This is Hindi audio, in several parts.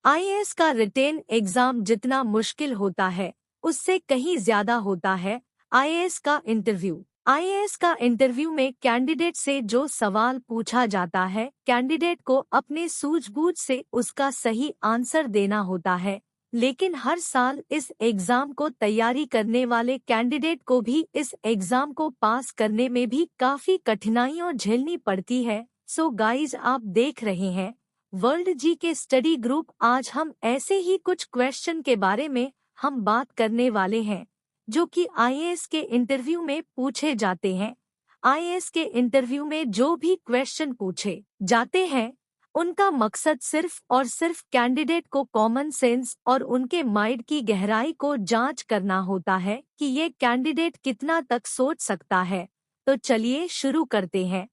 आईएएस का रिटेन एग्जाम जितना मुश्किल होता है उससे कहीं ज्यादा होता है आईएएस का इंटरव्यू। आईएएस का इंटरव्यू में कैंडिडेट से जो सवाल पूछा जाता है कैंडिडेट को अपने सूझबूझ से उसका सही आंसर देना होता है। लेकिन हर साल इस एग्जाम को तैयारी करने वाले कैंडिडेट को भी इस एग्जाम को पास करने में भी काफी कठिनाइयां झेलनी पड़ती है। सो गाइज, आप देख रहे हैं वर्ल्ड जी के स्टडी ग्रुप। आज हम ऐसे ही कुछ क्वेश्चन के बारे में हम बात करने वाले हैं जो कि आईएएस के इंटरव्यू में पूछे जाते हैं। आईएएस के इंटरव्यू में जो भी क्वेश्चन पूछे जाते हैं उनका मकसद सिर्फ और सिर्फ कैंडिडेट को कॉमन सेंस और उनके माइंड की गहराई को जांच करना होता है कि ये कैंडिडेट कितना तक सोच सकता है। तो चलिए शुरू करते हैं।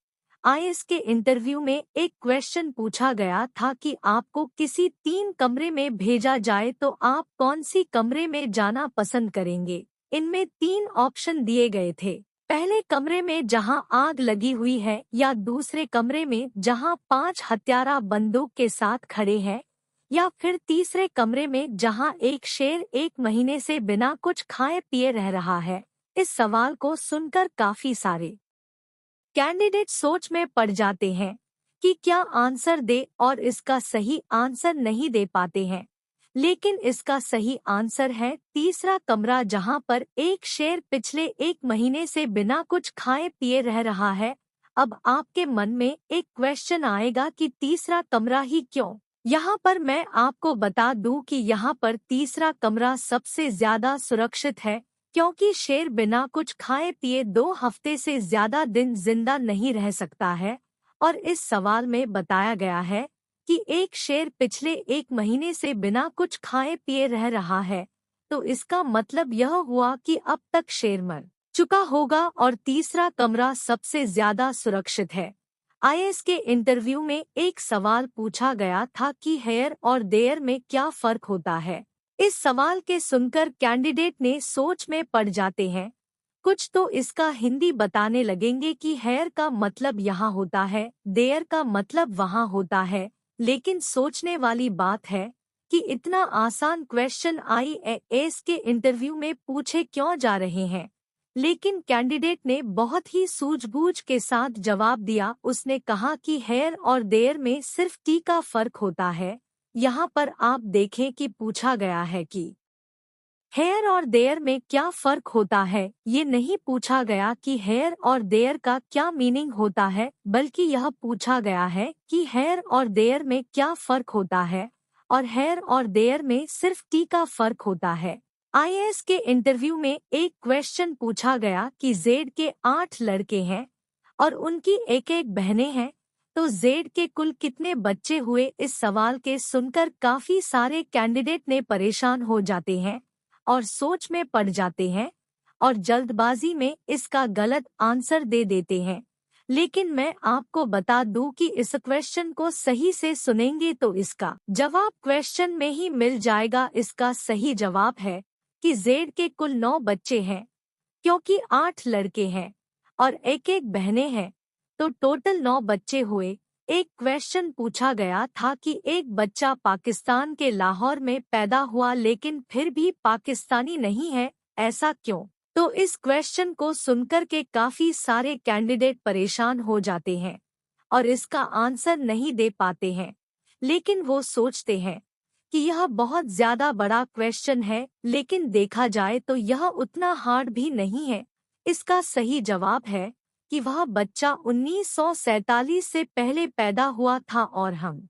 आईएएस के इंटरव्यू में एक क्वेश्चन पूछा गया था कि आपको किसी 3 कमरे में भेजा जाए तो आप कौन सी कमरे में जाना पसंद करेंगे। इनमें 3 ऑप्शन दिए गए थे। पहले कमरे में जहां आग लगी हुई है, या दूसरे कमरे में जहां 5 हत्यारा बंदूक के साथ खड़े हैं, या फिर तीसरे कमरे में जहां एक शेर 1 महीने से बिना कुछ खाए पिए रह रहा है। इस सवाल को सुनकर काफी सारे कैंडिडेट सोच में पड़ जाते हैं कि क्या आंसर दे, और इसका सही आंसर नहीं दे पाते हैं। लेकिन इसका सही आंसर है तीसरा कमरा, जहां पर एक शेर पिछले 1 महीने से बिना कुछ खाए पिए रह रहा है। अब आपके मन में एक क्वेश्चन आएगा कि तीसरा कमरा ही क्यों। यहाँ पर मैं आपको बता दूं कि यहाँ पर तीसरा कमरा सबसे ज्यादा सुरक्षित है, क्योंकि शेर बिना कुछ खाए पिए 2 हफ्ते से ज्यादा दिन जिंदा नहीं रह सकता है। और इस सवाल में बताया गया है कि एक शेर पिछले 1 महीने से बिना कुछ खाए पिए रह रहा है, तो इसका मतलब यह हुआ कि अब तक शेर मर चुका होगा और तीसरा कमरा सबसे ज्यादा सुरक्षित है। आईएएस के इंटरव्यू में एक सवाल पूछा गया था कि हेयर और देयर में क्या फर्क होता है। इस सवाल के सुनकर कैंडिडेट ने सोच में पड़ जाते हैं। कुछ तो इसका हिंदी बताने लगेंगे कि हेयर का मतलब यहाँ होता है, देयर का मतलब वहाँ होता है। लेकिन सोचने वाली बात है कि इतना आसान क्वेश्चन आईएएस के इंटरव्यू में पूछे क्यों जा रहे हैं। लेकिन कैंडिडेट ने बहुत ही सूझबूझ के साथ जवाब दिया। उसने कहा कि हेयर और देयर में सिर्फ टी का फर्क होता है। यहाँ पर आप देखें कि पूछा गया है कि हेयर और देयर में क्या फर्क होता है। ये नहीं पूछा गया कि हेयर और देयर का क्या मीनिंग होता है, बल्कि यह पूछा गया है कि हेयर और देयर में क्या फर्क होता है, और हेयर और देयर में सिर्फ टी का फर्क होता है। आईएएस के इंटरव्यू में एक क्वेश्चन पूछा गया कि जेड के 8 लड़के हैं और उनकी एक बहनें हैं, तो जेड के कुल कितने बच्चे हुए। इस सवाल के सुनकर काफी सारे कैंडिडेट ने परेशान हो जाते हैं और सोच में पड़ जाते हैं और जल्दबाजी में इसका गलत आंसर दे देते हैं। लेकिन मैं आपको बता दूं कि इस क्वेश्चन को सही से सुनेंगे तो इसका जवाब क्वेश्चन में ही मिल जाएगा। इसका सही जवाब है कि जेड के कुल 9 बच्चे हैं, क्योंकि 8 लड़के हैं और एक बहनें हैं, तो टोटल 9 बच्चे हुए। एक क्वेश्चन पूछा गया था कि एक बच्चा पाकिस्तान के लाहौर में पैदा हुआ लेकिन फिर भी पाकिस्तानी नहीं है, ऐसा क्यों। तो इस क्वेश्चन को सुनकर के काफी सारे कैंडिडेट परेशान हो जाते हैं और इसका आंसर नहीं दे पाते हैं। लेकिन वो सोचते हैं कि यह बहुत ज्यादा बड़ा क्वेश्चन है, लेकिन देखा जाए तो यह उतना हार्ड भी नहीं है। इसका सही जवाब है कि वह बच्चा 1947 से पहले पैदा हुआ था, और हम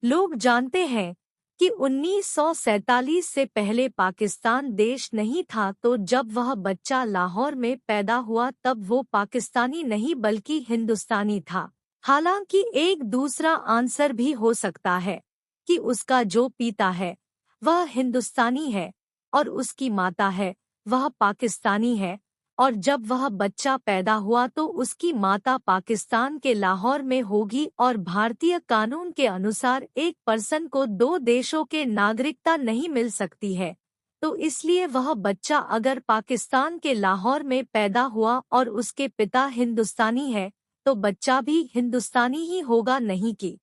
लोग जानते हैं कि 1947 से पहले पाकिस्तान देश नहीं था। तो जब वह बच्चा लाहौर में पैदा हुआ तब वो पाकिस्तानी नहीं बल्कि हिंदुस्तानी था। हालांकि एक दूसरा आंसर भी हो सकता है कि उसका जो पिता है वह हिंदुस्तानी है और उसकी माता है वह पाकिस्तानी है, और जब वह बच्चा पैदा हुआ तो उसकी माता पाकिस्तान के लाहौर में होगी। और भारतीय कानून के अनुसार एक पर्सन को 2 देशों के नागरिकता नहीं मिल सकती है, तो इसलिए वह बच्चा अगर पाकिस्तान के लाहौर में पैदा हुआ और उसके पिता हिंदुस्तानी है तो बच्चा भी हिंदुस्तानी ही होगा, नहीं कि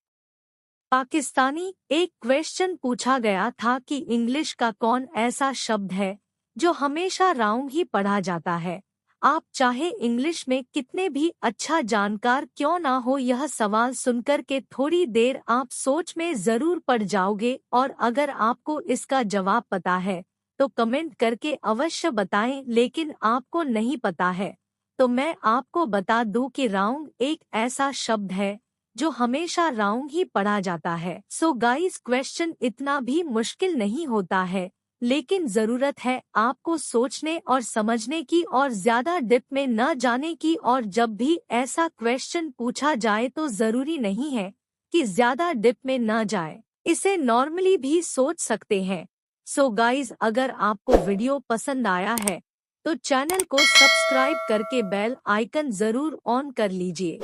पाकिस्तानी। एक क्वेश्चन पूछा गया था कि इंग्लिश का कौन ऐसा शब्द है जो हमेशा राउंड ही पढ़ा जाता है। आप चाहे इंग्लिश में कितने भी अच्छा जानकार क्यों ना हो, यह सवाल सुनकर के थोड़ी देर आप सोच में जरूर पड़ जाओगे। और अगर आपको इसका जवाब पता है तो कमेंट करके अवश्य बताएं, लेकिन आपको नहीं पता है तो मैं आपको बता दूं कि राउंड एक ऐसा शब्द है जो हमेशा राउंड ही पढ़ा जाता है। सो गाइस, क्वेश्चन इतना भी मुश्किल नहीं होता है, लेकिन जरूरत है आपको सोचने और समझने की और ज्यादा डिप में न जाने की। और जब भी ऐसा क्वेश्चन पूछा जाए तो जरूरी नहीं है कि ज्यादा डिप में न जाए, इसे नॉर्मली भी सोच सकते हैं। सो गाइस, अगर आपको वीडियो पसंद आया है तो चैनल को सब्सक्राइब करके बेल आइकन जरूर ऑन कर लीजिए।